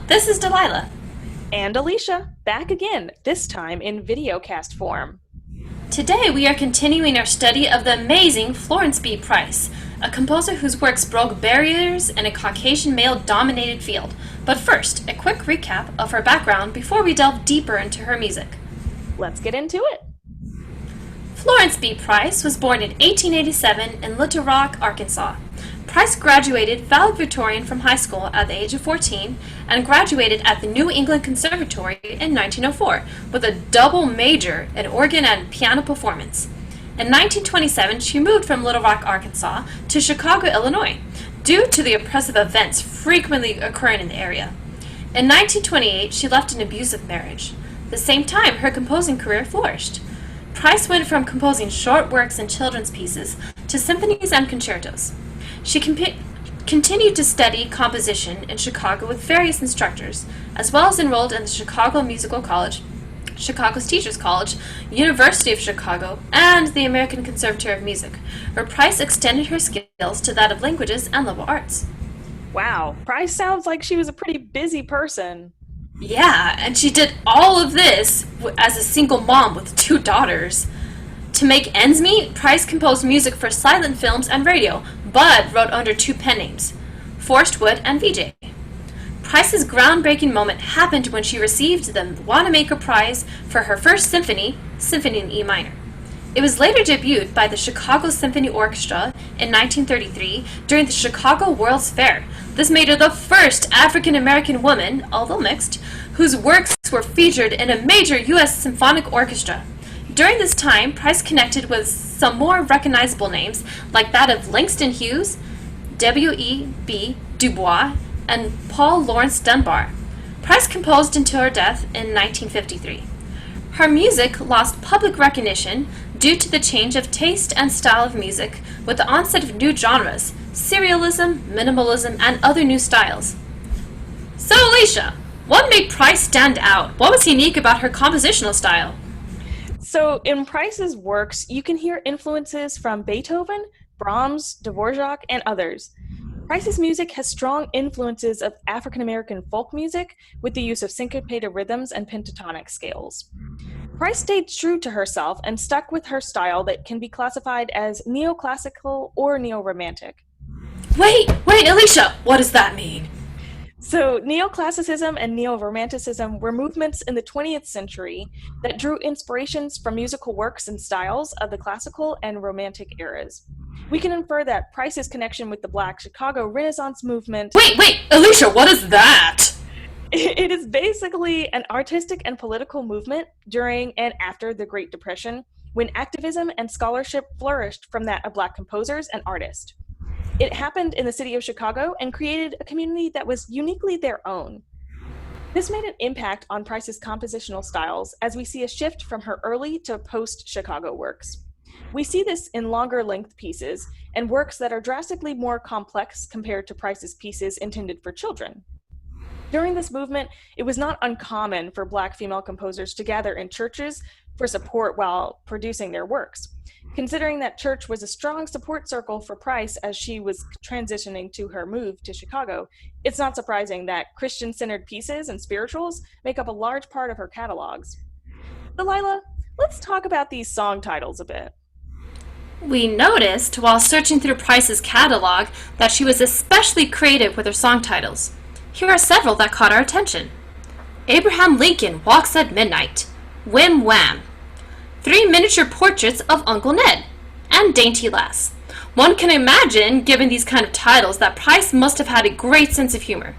this is Delilah. And Alicia, back again, this time in videocast form. Today we are continuing our study of the amazing Florence B. Price, a composer whose works broke barriers in a Caucasian male-dominated field. But first, a quick recap of her background before we delve deeper into her music. Let's get into it. Florence B. Price was born in 1887 in Little Rock, Arkansas. Price graduated valedictorian from high school at the age of 14 and graduated at the New England Conservatory in 1904 with a double major in organ and piano performance. In 1927, she moved from Little Rock, Arkansas to Chicago, Illinois, due to the oppressive events frequently occurring in the area. In 1928, she left an abusive marriage. At the same time, her composing career flourished. Price went from composing short works and children's pieces to symphonies and concertos. She continued to study composition in Chicago with various instructors, as well as enrolled in the Chicago Musical College, Chicago's Teachers College, University of Chicago, and the American Conservatory of Music, where Price extended her skills to that of languages and liberal arts. Wow, Price sounds like she was a pretty busy person. Yeah, and she did all of this as a single mom with 2 daughters. To make ends meet, Price composed music for silent films and radio, but wrote under 2 pen names, Forrest Wood and VJ. Price's groundbreaking moment happened when she received the Wanamaker Prize for her first symphony, Symphony in E minor. It was later debuted by the Chicago Symphony Orchestra in 1933 during the Chicago World's Fair. This made her the first African-American woman, although mixed, whose works were featured in a major U.S. symphonic orchestra. During this time, Price connected with some more recognizable names, like that of Langston Hughes, W.E.B. Du Bois, and Paul Laurence Dunbar. Price composed until her death in 1953. Her music lost public recognition due to the change of taste and style of music with the onset of new genres, serialism, minimalism, and other new styles. So, Alicia, what made Price stand out? What was unique about her compositional style? So, in Price's works, you can hear influences from Beethoven, Brahms, Dvorak, and others. Price's music has strong influences of African-American folk music with the use of syncopated rhythms and pentatonic scales. Price stayed true to herself and stuck with her style that can be classified as neoclassical or neo-romantic. Wait, Alicia, what does that mean? So, neoclassicism and neo-romanticism were movements in the 20th century that drew inspirations from musical works and styles of the classical and romantic eras. We can infer that Price's connection with the Black Chicago Renaissance movement... Wait, Alicia, what is that? It is basically an artistic and political movement during and after the Great Depression, when activism and scholarship flourished from that of Black composers and artists. It happened in the city of Chicago and created a community that was uniquely their own. This made an impact on Price's compositional styles as we see a shift from her early to post-Chicago works. We see this in longer length pieces and works that are drastically more complex compared to Price's pieces intended for children. During this movement, it was not uncommon for Black female composers to gather in churches for support while producing their works. Considering that church was a strong support circle for Price as she was transitioning to her move to Chicago, it's not surprising that Christian-centered pieces and spirituals make up a large part of her catalogs. Delilah, let's talk about these song titles a bit. We noticed, while searching through Price's catalog, that she was especially creative with her song titles. Here are several that caught our attention. Abraham Lincoln Walks at Midnight, Whim Wham, 3 miniature portraits of Uncle Ned, and Dainty Lass. One can imagine, given these kind of titles, that Price must have had a great sense of humor.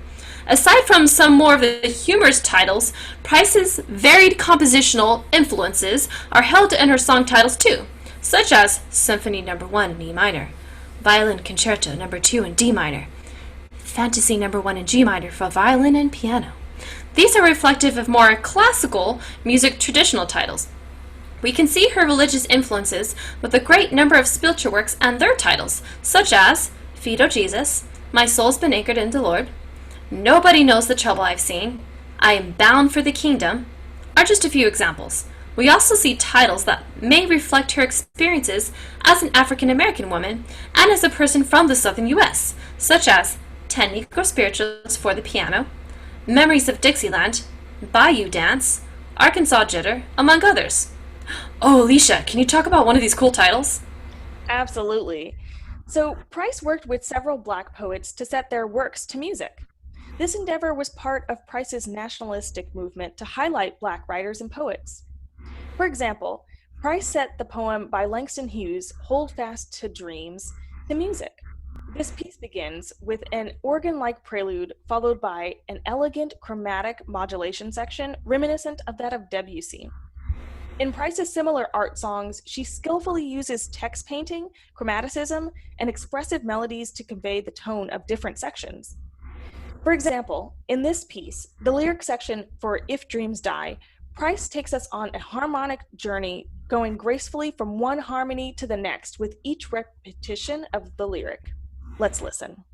Aside from some more of the humorous titles, Price's varied compositional influences are held in her song titles too, such as Symphony No. 1 in E minor, Violin Concerto No. 2 in D minor, Fantasy No. 1 in G minor for violin and piano. These are reflective of more classical music traditional titles. We can see her religious influences with a great number of spiritual works and their titles, such as Feed, O Jesus, My Soul's Been Anchored in the Lord, Nobody Knows the Trouble I've Seen, I Am Bound for the Kingdom, are just a few examples. We also see titles that may reflect her experiences as an African-American woman and as a person from the southern U.S., such as 10 Negro Spirituals for the Piano, Memories of Dixieland, Bayou Dance, Arkansas Jitter, among others. Oh, Alicia, can you talk about one of these cool titles? Absolutely. So, Price worked with several Black poets to set their works to music. This endeavor was part of Price's nationalistic movement to highlight Black writers and poets. For example, Price set the poem by Langston Hughes, Hold Fast to Dreams, to music. This piece begins with an organ like prelude, followed by an elegant chromatic modulation section reminiscent of that of Debussy. In Price's similar art songs, she skillfully uses text painting, chromaticism, and expressive melodies to convey the tone of different sections. For example, in this piece, the lyric section for If Dreams Die, Price takes us on a harmonic journey, going gracefully from one harmony to the next with each repetition of the lyric. Let's listen.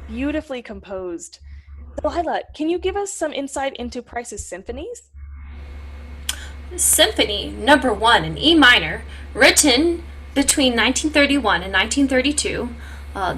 Beautifully composed. Delilah, can you give us some insight into Price's symphonies? Symphony Number 1 in E minor, written between 1931 and 1932.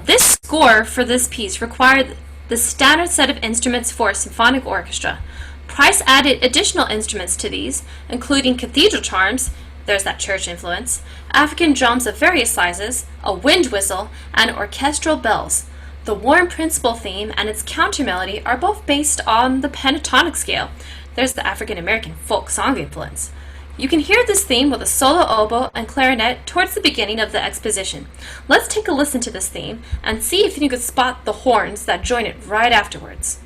This score for this piece required the standard set of instruments for a symphonic orchestra. Price added additional instruments to these, including cathedral chimes, there's that church influence, African drums of various sizes, a wind whistle, and orchestral bells. The warm principal theme and its counter melody are both based on the pentatonic scale. There's the African American folk song influence. You can hear this theme with a solo oboe and clarinet towards the beginning of the exposition. Let's take a listen to this theme and see if you can spot the horns that join it right afterwards.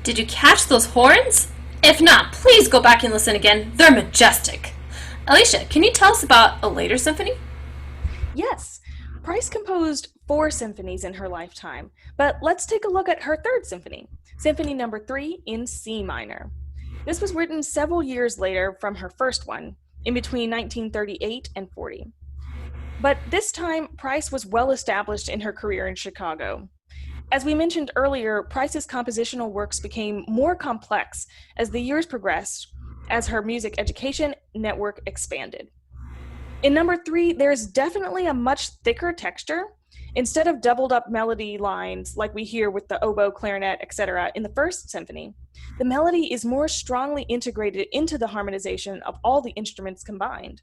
Did you catch those horns? If not, please go back and listen again. They're majestic. Alicia, can you tell us about a later symphony? Yes, Price composed 4 symphonies in her lifetime, but let's take a look at her third symphony, Symphony Number 3 in C minor. This was written several years later from her first one, in between 1938 and 40. But this time, Price was well established in her career in Chicago. As we mentioned earlier, Price's compositional works became more complex as the years progressed, as her music education network expanded. In number 3, there's definitely a much thicker texture. Instead of doubled up melody lines like we hear with the oboe, clarinet, etc. in the first symphony, the melody is more strongly integrated into the harmonization of all the instruments combined.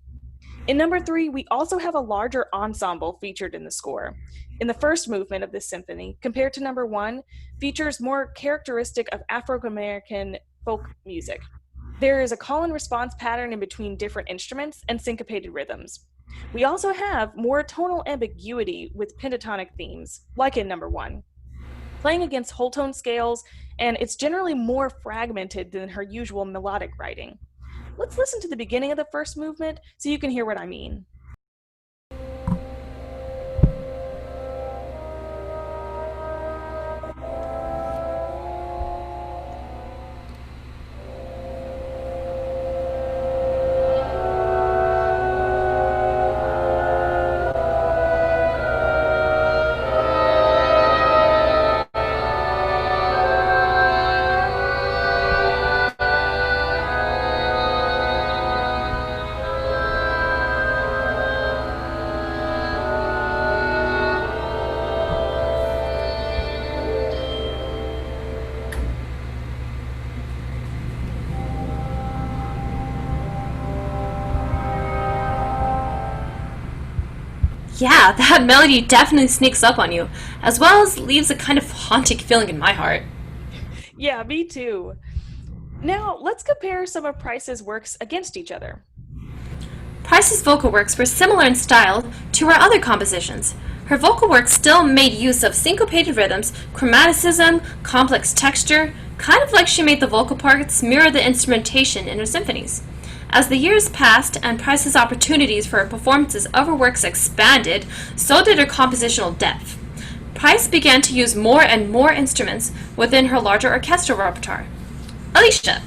In number 3, we also have a larger ensemble featured in the score. In the first movement of this symphony, compared to number 1, features more characteristic of Afro-American folk music. There is a call and response pattern in between different instruments and syncopated rhythms. We also have more tonal ambiguity with pentatonic themes, like in number 1, playing against whole tone scales, and it's generally more fragmented than her usual melodic writing. Let's listen to the beginning of the first movement so you can hear what I mean. Yeah, that melody definitely sneaks up on you, as well as leaves a kind of haunting feeling in my heart. Yeah, me too. Now, let's compare some of Price's works against each other. Price's vocal works were similar in style to her other compositions. Her vocal works still made use of syncopated rhythms, chromaticism, complex texture, kind of like she made the vocal parts mirror the instrumentation in her symphonies. As the years passed and Price's opportunities for her performances of her works expanded, so did her compositional depth. Price began to use more and more instruments within her larger orchestral repertoire. Alicia,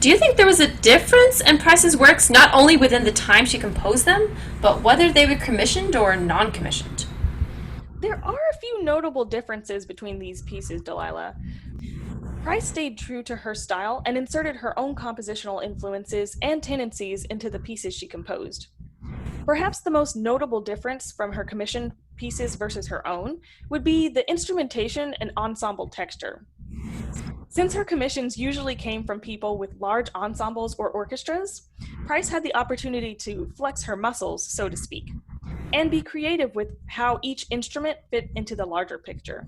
do you think there was a difference in Price's works not only within the time she composed them, but whether they were commissioned or non-commissioned? There are a few notable differences between these pieces, Delilah. Price stayed true to her style and inserted her own compositional influences and tendencies into the pieces she composed. Perhaps the most notable difference from her commissioned pieces versus her own would be the instrumentation and ensemble texture. Since her commissions usually came from people with large ensembles or orchestras, Price had the opportunity to flex her muscles, so to speak, and be creative with how each instrument fit into the larger picture.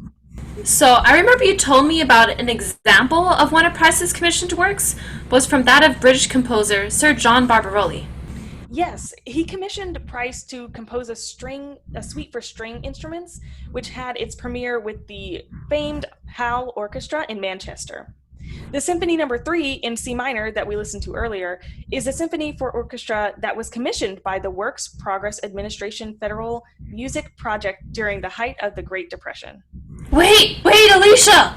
So, I remember you told me about an example of one of Price's commissioned works was from that of British composer Sir John Barbaroli. Yes, he commissioned Price to compose a suite for string instruments, which had its premiere with the famed Howl Orchestra in Manchester. The Symphony Number 3 in C minor that we listened to earlier is a symphony for orchestra that was commissioned by the Works Progress Administration Federal Music Project during the height of the Great Depression. Wait, Alicia!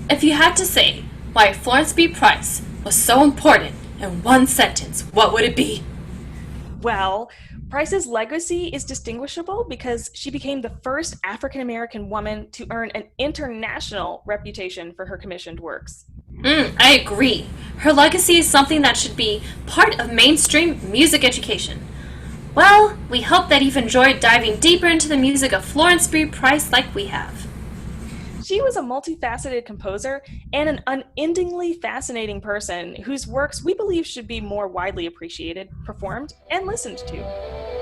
If you had to say why Florence B. Price was so important in one sentence, what would it be? Well, Price's legacy is distinguishable because she became the first African American woman to earn an international reputation for her commissioned works. I agree. Her legacy is something that should be part of mainstream music education. Well, we hope that you've enjoyed diving deeper into the music of Florence B. Price like we have. She was a multifaceted composer and an unendingly fascinating person whose works we believe should be more widely appreciated, performed, and listened to.